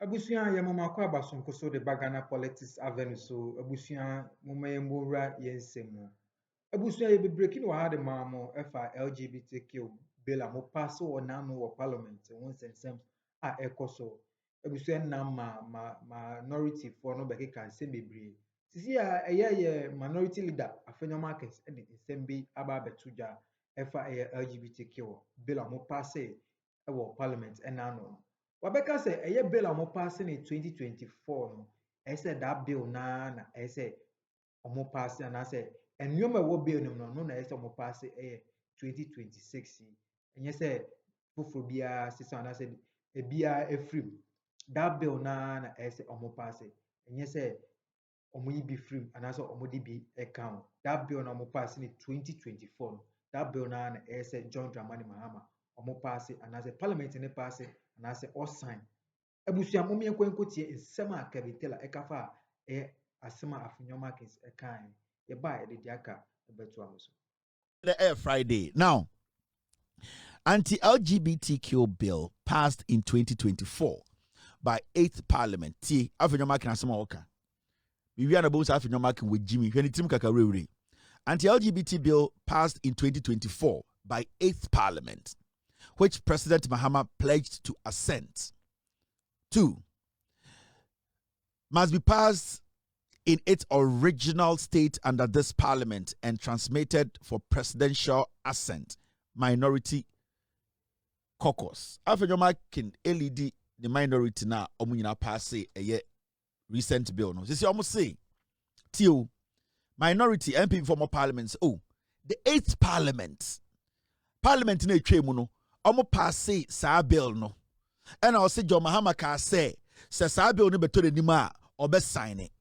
Abusua ya mama kwa basonko so de bagana politics avenue so abusua mama yembura yensemu. Abusua ye bebreki no ha de mamo efa LGBTQ bill a mo pass o nanu wo parliament won sensem a ekoso. Abusua na minority for no bekeka nsem bebre. Sisi a ye minority leader Afenyo Markins e de nsem bi aba betuja efa LGBTQ bill a mo pass e wo parliament enano. Wabeka say eye bill a mo pass in 2024 no ese that bill na ese omo pass and I say and you wo bill no na ese omo pass 2026 and you say fufuro bia sisa na say e bia efrim that bill na ese omo pass and you say omo yi bi free and also omo di bi account that bill na omo pass in 2024 no that bill na ese John Dramani Mahama omo pass and I say parliament ne pass and I say all sign abusua mo me kwenko tie nsem a kabitela ekafa asema Afenyo Markins ekan ye ba e de aka beto amoso the air Friday. Now, anti-LGBTQ bill passed in 2024 by 8th Parliament. T. Afenyo Markin asema oka. We are about Afenyo Markin with Jimmy. When it's Kakare. Anti-LGBT bill passed in 2024 by 8th Parliament, which President Mahama pledged to assent. 2. Must be passed in its original state under this parliament and transmitted for presidential assent. Minority caucus. Afenyo Markin LED the minority na omunyina pass a recent bill. No, this is almost say till minority NPP former parliaments. Oh, the 8th parliament na etwa no omo pass sa bill no. And I'll say John Mahama ka say sa bill no beto ni ma obe sign it.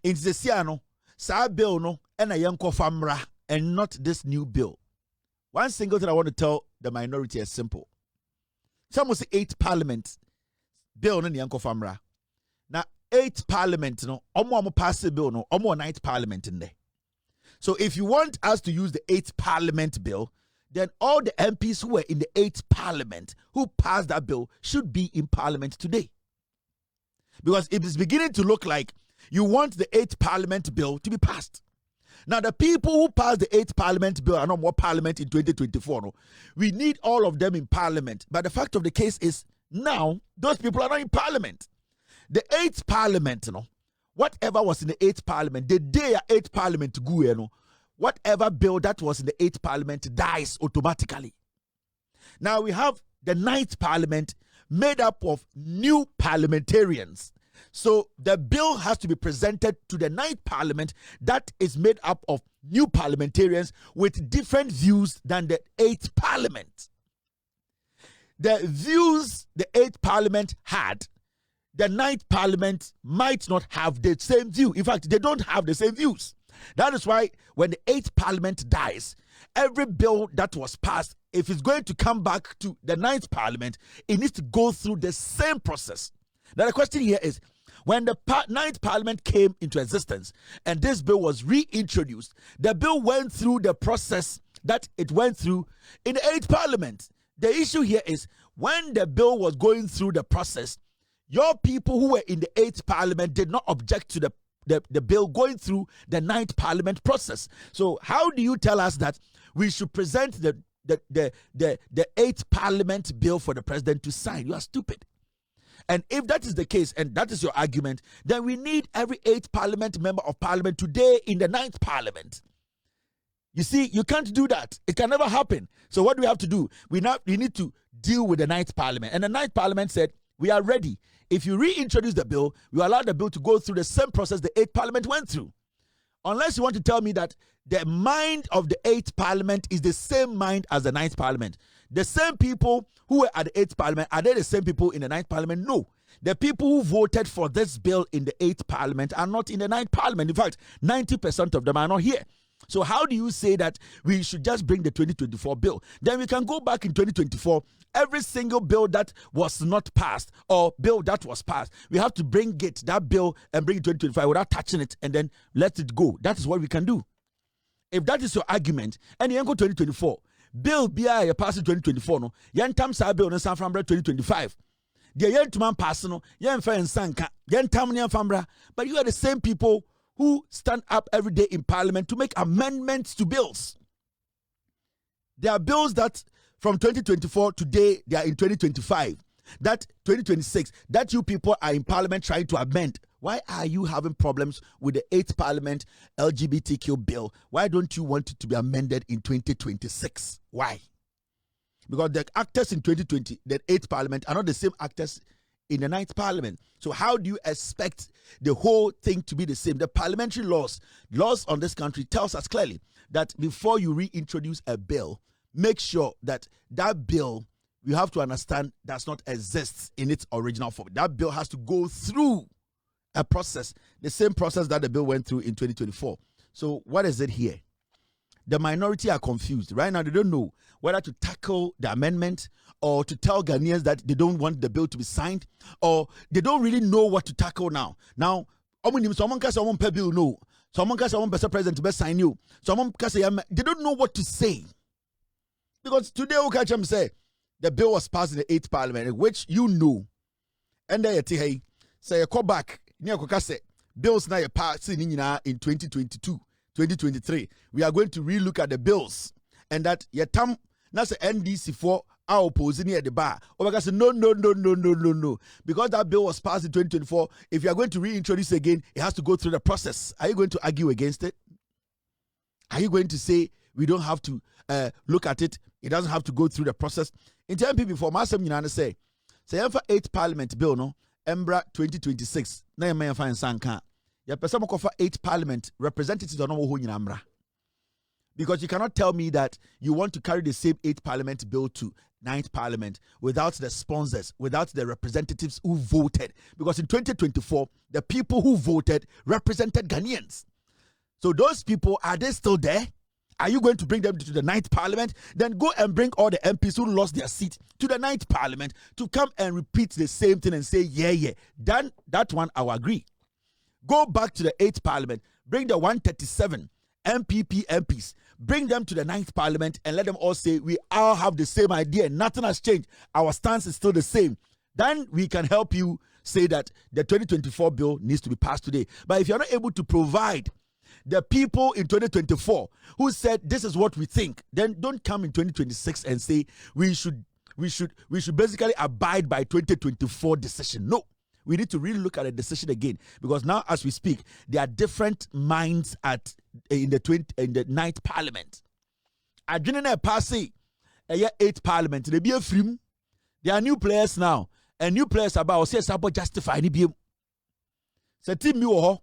In the Siano, sa bill no and a young famra and not this new bill. One single thing I want to tell the minority is simple. Some will say 8th parliament bill no young famra. Now 8th parliament no omo pass the bill no omo 9th parliament in there. So if you want us to use the 8th parliament bill, then all the MPs who were in the 8th parliament who passed that bill should be in parliament today. Because it is beginning to look like you want the 8th parliament bill to be passed. Now, the people who passed the 8th parliament bill are not more parliament in 2024. No? We need all of them in parliament. But the fact of the case is now those people are not in parliament. The 8th parliament, you know, whatever was in the 8th parliament, the day 8th parliament go, you know, whatever bill that was in the 8th parliament dies automatically. Now we have the 9th parliament made up of new parliamentarians. So the bill has to be presented to the 9th parliament that is made up of new parliamentarians with different views than the 8th parliament. The views the 8th parliament had, the 9th parliament might not have the same view. In fact, they don't have the same views. That is why when the 8th parliament dies, every bill that was passed, if it's going to come back to the 9th parliament, it needs to go through the same process. Now the question here is, when the 9th parliament came into existence and this bill was reintroduced, the bill went through the process that it went through in the 8th parliament. The issue here is, when the bill was going through the process, your people who were in the 8th parliament did not object to the bill going through the 9th parliament process. So how do you tell us that we should present the 8th parliament bill for the president to sign? You are stupid. And if that is the case, and that is your argument, then we need every 8th parliament member of parliament today in the 9th parliament. You see, you can't do that. It can never happen. So what do we have to do? We need to deal with the 9th parliament. And the 9th parliament said, we are ready. If you reintroduce the bill, you allow the bill to go through the same process the 8th parliament went through. Unless you want to tell me that the mind of the 8th parliament is the same mind as the 9th parliament. The same people who were at the 8th parliament, are they the same people in the 9th parliament? No. The people who voted for this bill in the 8th parliament are not in the 9th parliament. In fact, 90% of them are not here. So how do you say that we should just bring the 2024 bill? Then we can go back in 2024, every single bill that was not passed or bill that was passed, we have to bring that bill and bring it to 2025 without touching it and then let it go. That is what we can do. If that is your argument, and you go 2024, bill BI pass in 2024, no, yantam sa bill no san from 2025. The Yentuman personal, Yen Fan Sanka, Yen Tamnian Fambra, but you are the same people who stand up every day in parliament to make amendments to bills. There are bills that from 2024 today, they are in 2025, that 2026, that you people are in parliament trying to amend. Why are you having problems with the 8th parliament LGBTQ bill? Why don't you want it to be amended in 2026? Why? Because the actors in 2020, the 8th parliament, are not the same actors in the 9th parliament. So how do you expect the whole thing to be the same? The parliamentary laws on this country tells us clearly that before you reintroduce a bill, make sure that that bill, you have to understand, does not exist in its original form. That bill has to go through a process, the same process that the bill went through in 2024. So what is it here? The minority are confused. Right now, they don't know whether to tackle the amendment or to tell Ghanaians that they don't want the bill to be signed, or they don't really know what to tackle now. Now, someone can say someone per bill, no. Someone can say someone per president to be sign you. Someone can say they don't know what to say. Because today, we catch them say the bill was passed in the 8th parliament, which you know. And then you say, call back. Bills now passed in 2022. 2023, we are going to relook at the bills, and that yetam that's the NDC for our opposing at the bar. Obaka said no, because that bill was passed in 2024. If you are going to reintroduce again, it has to go through the process. Are you going to argue against it? Are you going to say we don't have to look at it? It doesn't have to go through the process. In NPP for Masam Yunana say for 8th parliament bill no Embra 2026 na yema fa nsanka. Ya pesa mokofa 8th parliament representatives on who nyinamra. Because you cannot tell me that you want to carry the same 8th parliament bill to 9th parliament without the sponsors, without the representatives who voted. Because in 2024, the people who voted represented Ghanaians. So those people, are they still there? Are you going to bring them to the 9th parliament? Then go and bring all the MPs who lost their seat to the 9th parliament to come and repeat the same thing and say, yeah. Then that one, I will agree. Go back to the 8th parliament, bring the 137 NPP MPs, bring them to the 9th parliament and let them all say, we all have the same idea. Nothing has changed. Our stance is still the same. Then we can help you say that the 2024 bill needs to be passed today. But if you're not able to provide the people in 2024 who said this is what we think, then don't come in 2026 and say we should basically abide by 2024 decision. No. We need to really look at the decision again, because now as we speak, there are different minds in the 9th parliament. I didn't know passing a 8th parliament. They be a free. There are new players now, and new players about say about justify any be. So team you ho.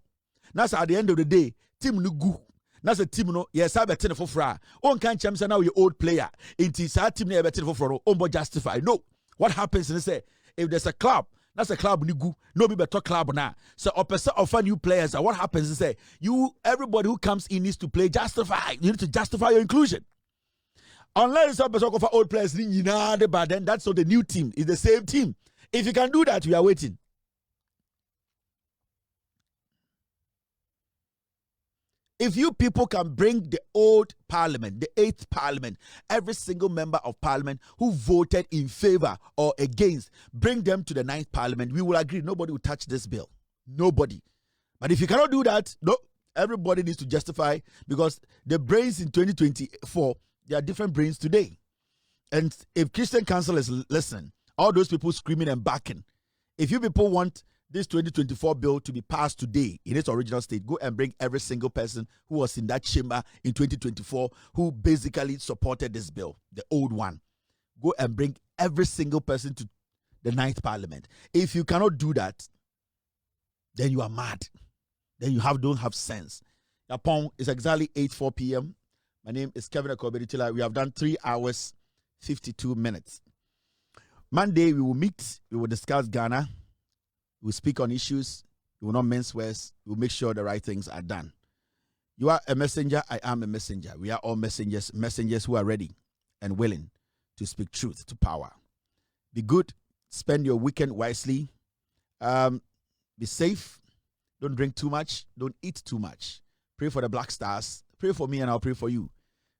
That's at the end of the day, team no good. That's a team no. Yes, I better for fra. On can't champions now your old player. Into sa team never better for on justify. No. What happens is say if there's a club. That's a club nigu. No be better club now. So opposite offer new players. And what happens is say everybody who comes in needs to play justify. You need to justify your inclusion. Unless some person offer old players, but then that's not the new team. It's the same team. If you can do that, we are waiting. If you people can bring the old parliament, the 8th parliament, every single member of parliament who voted in favor or against, bring them to the 9th parliament, we will agree. Nobody will touch this bill. Nobody. But if you cannot do that, no, everybody needs to justify, because the brains in 2024, there are different brains today. And if Christian Council is listening, all those people screaming and backing, if you people want this 2024 bill to be passed today in its original state, go and bring every single person who was in that chamber in 2024 who basically supported this bill, the old one. Go and bring every single person to the 9th parliament. If you cannot do that, then you are mad. Then you don't have sense. Yapong is exactly 8:04 p.m. My name is Kevin Akobeditila. We have done 3 hours, 52 minutes. Monday, we will meet. We will discuss Ghana. We will speak on issues. We will not mince words. We will make sure the right things are done. You are a messenger. I am a messenger. We are all messengers who are ready and willing to speak truth to power. Be good. Spend your weekend wisely. Be safe. Don't drink too much. Don't eat too much. Pray for the Black Stars. Pray for me and I'll pray for you.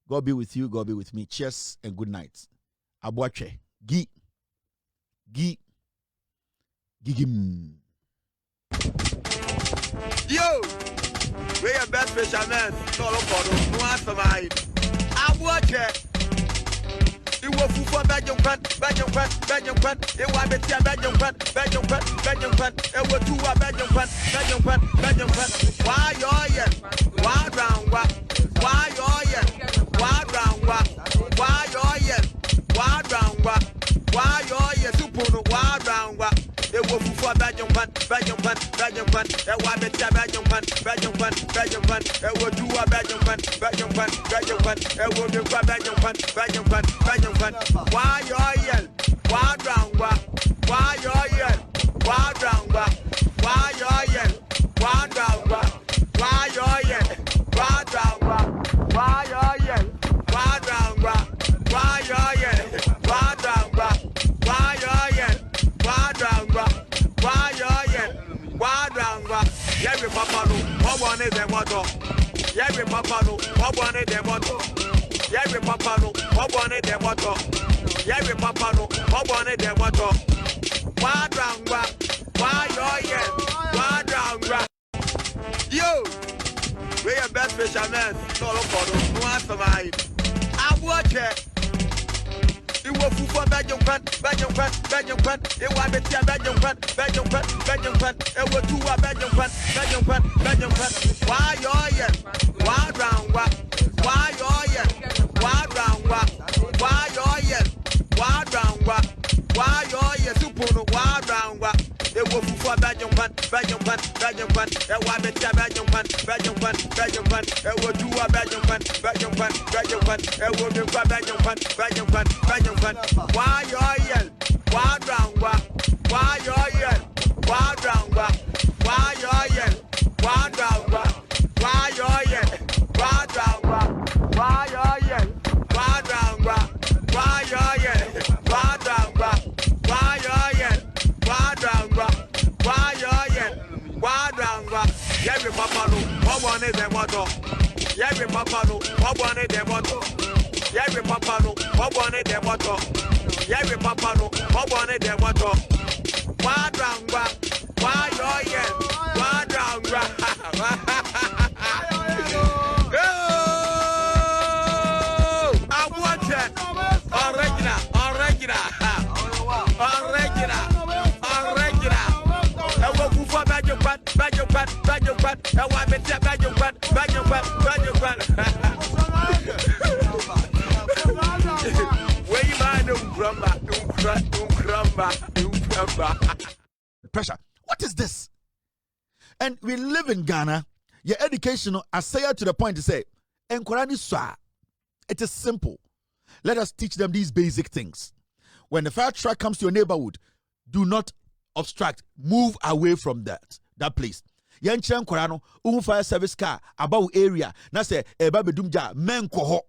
God be with you. God be with me. Cheers and good night. Abuache. Gi. Gigim. Yo, we are best fishermen. No, no, no answer mine. I watch it. You will for Belgium Pan. It was a tia Belgium Pan. It was two Belgium Pan. Why you're yet? Why round what? Why you're yet? Why round what? Why you're yet? Why round what? Why you're yet? Super why round what? It was for Belgium Pan. It was a tia Belgium Pan. It was two Belgium Pan. It was the Belgium Pan. Why you're yet? Why round what? Why you're yet? Why round what? Why you're yet? Why round what? Why you're yet? Why round what? Why you're yet? Why round what? Why you're yet? Why round what? Why you're yet? Why round what? Why you're yet? Why round what? Every papa no, what one is the motto? Every papa no, what one is the motto? Every papa no, what one is the motto? Every papa no, what one is the motto? Why round what? Why you're yet? Why round what? Yo, we are best fishermen. No answer mine. I watch it. You will for Belgium Pan. It was a tia Belgium Pan. It was two Belgium Pan. Why you're yet? Why round what? Why you're yet? Why round what? Why you're yet? Why round what? Why you're yet? Super why round what? It was for Belgium Pan. It was a tia Belgium Pan. It was two Belgium Pan. It was the Belgium Pan. Why you're yet? Why round what? Why you're yet? Why round what? Why you're yet? Why round what? Why you're yet? Why round what? Why you're yet? Why round what? Why you're yet? Why round what? Why you're yet? Why round what? Why you're yet? Why round what? Every papa no, what one is the motto? Every papa no, what one is the motto? Every papa no, what one is the motto? Every papa no, what one is the motto? Why round what? Why you're yet? Why round what? I want it. Original. I will for Belgium Pan. I want to tell Belgium Pan. Where you man Pressure. What is this? And we live in Ghana. Your educational assay to the point to say, it is simple. Let us teach them these basic things. When the fire truck comes to your neighborhood, do not obstruct. Move away from that place. Yanchen Korano, fire service car, about area. Na say, bedumja, men koho.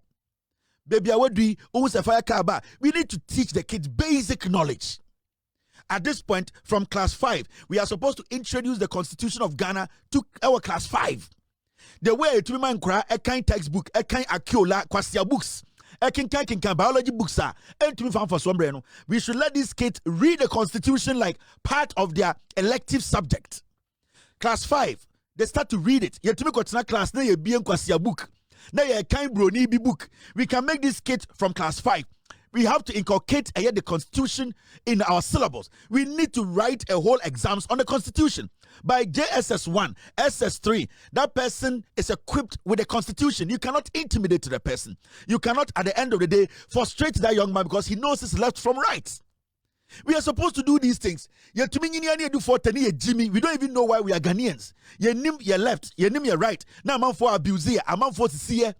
Baby, what do we fire car ba? We need to teach the kids basic knowledge. At this point, from class 5, we are supposed to introduce the Constitution of Ghana to our class 5. The way to man cry, a kind textbook, a kind akiola, kwasia books, a kind biology books are, and to me for some we should let these kids read the Constitution like part of their elective subject. Class 5, they start to read it. Yet to me class, na ye bien kwasia book. Na ye kind broni bi book. We can make this kid from class 5. We have to inculcate the Constitution in our syllabus. We need to write a whole exams on the Constitution. By JSS 1, SS 3, that person is equipped with the Constitution. You cannot intimidate the person. You cannot, at the end of the day, frustrate that young man because he knows his left from right. We are supposed to do these things. We don't even know why we are Ghanaians. You're left, you're right. Now I'm for abuse here, I'm for see.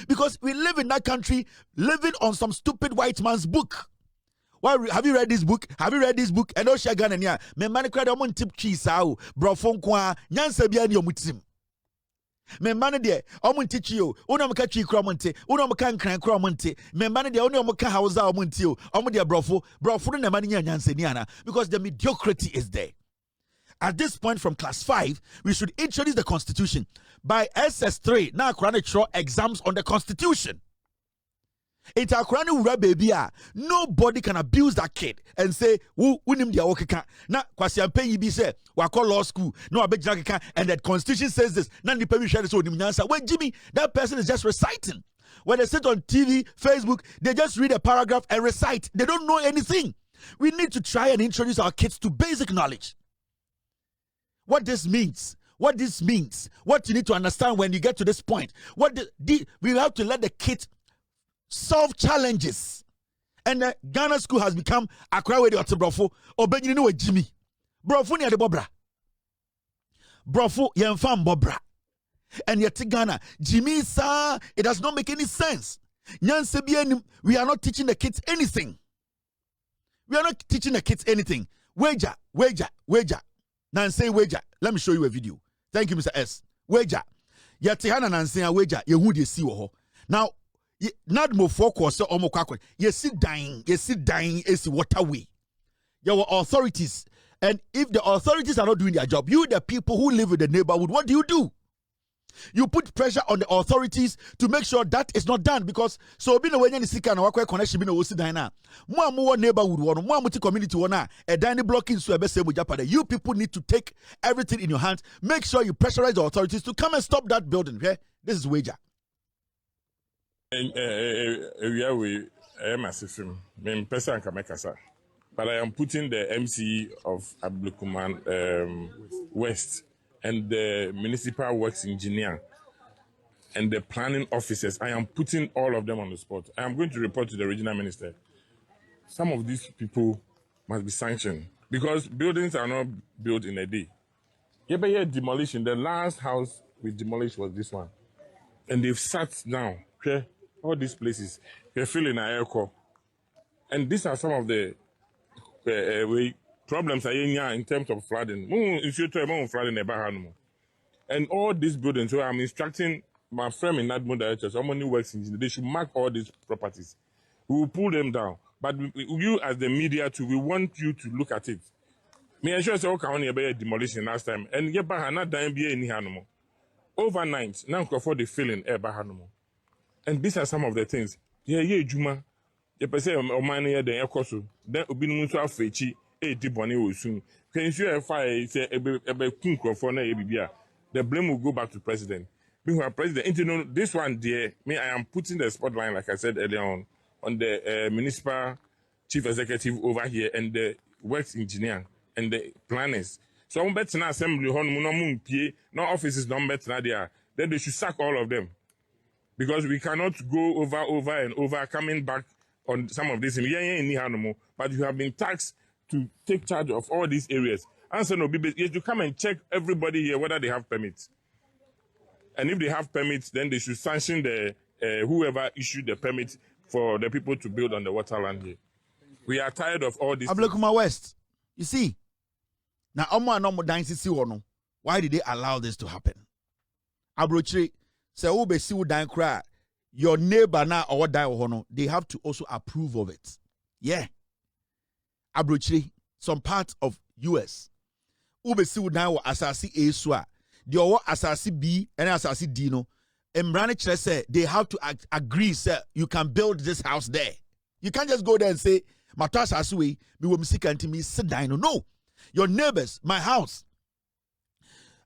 Because we live in that country, living on some stupid white man's book. Why have you read this book? Have you read this book? And also Ghana, me man cry the mon tip cheese out, bro phone kwa, nyansa bia ni omutim. Me man de, omun teach you, uno mka chi kra monte, uno mka nkran kra monte, me man de uno mka hausa omunti o, omu de brofo no man nyansa ni ana, because the mediocrity is there. At this point from class 5, we should introduce the Constitution. By SS3, now Quran exams on the Constitution. It's a crying baby. Nobody can abuse that kid and say, "Who him the okeka?" Na kwasi ampe yi bi say, "We call law school." No abeg and that constitution says this. Na the permission share so nim nyansa. When Jimmy, that person is just reciting. When they sit on TV, Facebook, they just read a paragraph and recite. They don't know anything. We need to try and introduce our kids to basic knowledge. What this means. What this means. What you need to understand when you get to this point. We have to let the kids solve challenges. And Ghana school has become Accra where they are to brofo or Benjamin with Jimmy. Brofo ni ade bobra. Brofo yemfam bobra. And yet Ghana, Jimmy sir, it does not make any sense. We are not teaching the kids anything. We are not teaching the kids anything. Wager. Nancy wager. Let me show you a video. Thank you, Mr. S. Wager. Yatihana Nancy wager. Yehu de si wo. Now, not more focus or more quack. You sit dying, is waterway. Your authorities. And if the authorities are not doing their job, you, the people who live in the neighborhood, what do? You put pressure on the authorities to make sure that is not done, because so being away any sick and work connection being a dina. More neighborhood one, more community one, a dining blocking so you people need to take everything in your hands. Make sure you pressurize the authorities to come and stop that building. Okay? This is wager. But I am putting the MC of Ablukuman West and the municipal works engineer and the planning officers. I am putting all of them on the spot. I am going to report to the regional minister. Some of these people must be sanctioned because buildings are not built in a day. Yeah, but yeah, demolition. The last house we demolished was this one. And they've sat down. Okay? All these places. They're feeling an air core. And these are some of the problems in terms of flooding. And all these buildings, so I'm instructing my firm in Admo directors, how many works in, they should mark all these properties. We will pull them down. But you as the media too, we want you to look at it. Me ensure say okay on your demolition last time. And get back not dying be any animal. Overnight, now for the feeling animal. And these are some of the things. Yeah, Juma. You per se o man here the ekoso. Then obi no so afechi di bone osun. Can you fire say ebe kun krofo na ebibia. The blame will go back to president. Being president, you know, this one there, me, I am putting the spotlight, like I said earlier on the municipal chief executive over here and the works engineer and the planners. So I'm betting assembly, no offices don't bet there. Then they should sack all of them. Because we cannot go over and over, coming back on some of this. But you have been tasked to take charge of all these areas. Answer no, you have to come and check everybody here whether they have permits. And if they have permits, then they should sanction the whoever issued the permit for the people to build on the waterland here. We are tired of all this. Ablekuma West, you see, now why did they allow this to happen? Abrochiri, say ube si udan cry. Your neighbor now or die they have to also approve of it. Yeah. Abrochiri, some parts of US. Ube si udan wa asasi eswa. The owo asasi B and asasi D no. Embrane say they have to agree, say you can build this house there. You can't just go there and say, Matas asui, me will music and me sit down. No. Your neighbors, my house.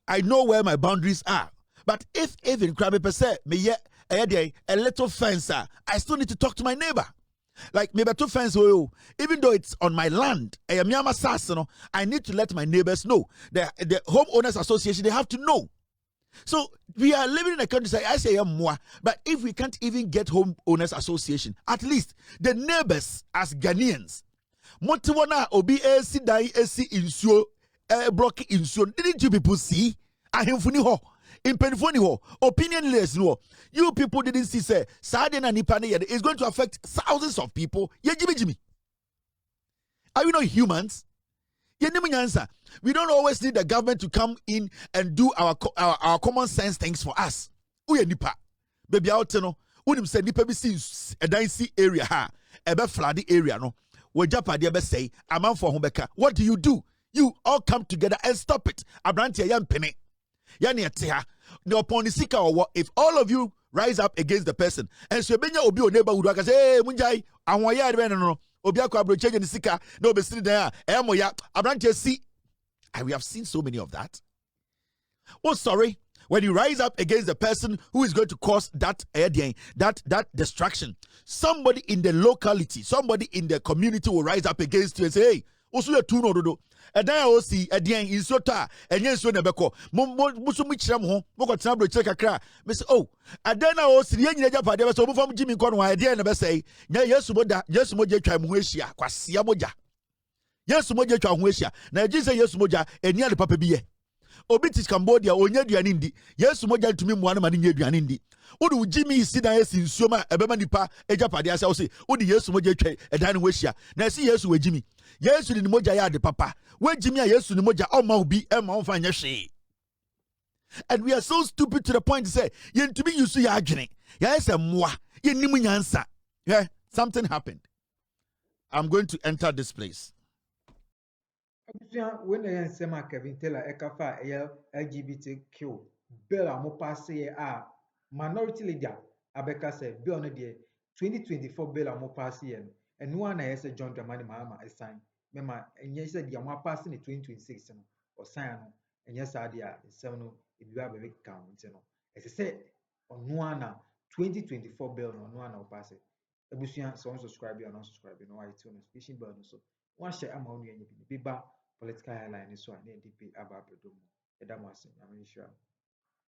I know where my boundaries are. But if even Krabbe per se, me a little fence, I still need to talk to my neighbor. Like maybe two fence, even though it's on my land, I need to let my neighbors know. The homeowners association, they have to know. So we are living in a country, I say more, but if we can't even get homeowners association, at least the neighbors as Ghanaians, Motiwana obi AC dai AC insuo block insuo. Didn't you people see? Ahemfuni ho. Impenfoni ho. Opinionless no. You people didn't see say Saturday na nipa ne is going to affect thousands of people. Ye Jimmy. Are you not humans? We don't always need the government to come in and do our common sense things for us. Uye nipa. Baby out no. Unim say nipa bi see a dicey area ha. Ebe floody area no. Wejapa de be say aman for homeka. What do? You all come together and stop it. Abrantia yan penny. Yani etia. the upon sika or what if all of you rise up against the person and so benya obi o neighborhood aka say hey munjai awon ya de no obi akwa bro change the sika no be sitting there ya abrante see. And we have seen so many of that. Oh, sorry. When you rise up against the person who is going to cause that destruction, somebody in the locality, somebody in the community will rise up against you and say, hey, also you two no do. And then I see a day in Sota, and yes, when Nebeko, Musumicham home, Mokotabro Chekakra, Miss Oh, and then I was the Japan, so from Jimmy Conway, I never say, yes, Moja, yes, Moja Tramuasia, Quasia Moja. Yes, Moja Tramuasia. Now, Jesus, yes, Moja, and near the Papa Bie. Obitis Cambodia, or Yadianindi, yes, Moja to me, one man in Yadianindi. Udu Jimmy Sida in Soma, a Bemanipa, a Japadia, I say, Udi, yes, Moja, a Dan Wessia. Now, see, yes, with Jimmy. Yes, in the Moja, the Papa. Where Jimmy, yes, in the Moja, oh, Maubi, and Mount she. And we are so stupid to the point to say, Yen to be you see, Agony. Yes, and moi, Yen Nimunyansa. Yeah, something happened. I'm going to enter this place. When I am Kevin Taylor, Ekafa, LGBTQ, bill a mo pass a minority leader, Abeka said, bill on the 2024 bill a mo pass and no one has a John Dramani Mahama a sign. Mema, and yes, said you are passing the 2026 or sign, and yes, idea, seven if you have a big count, as I said, on one 2024 bill, no one will pass it. Ebusian, so unsubscribe or unsubscribe, no, I tell fishing bird so. One share amount you be political airline is so an NPP about the dome. I'm sure.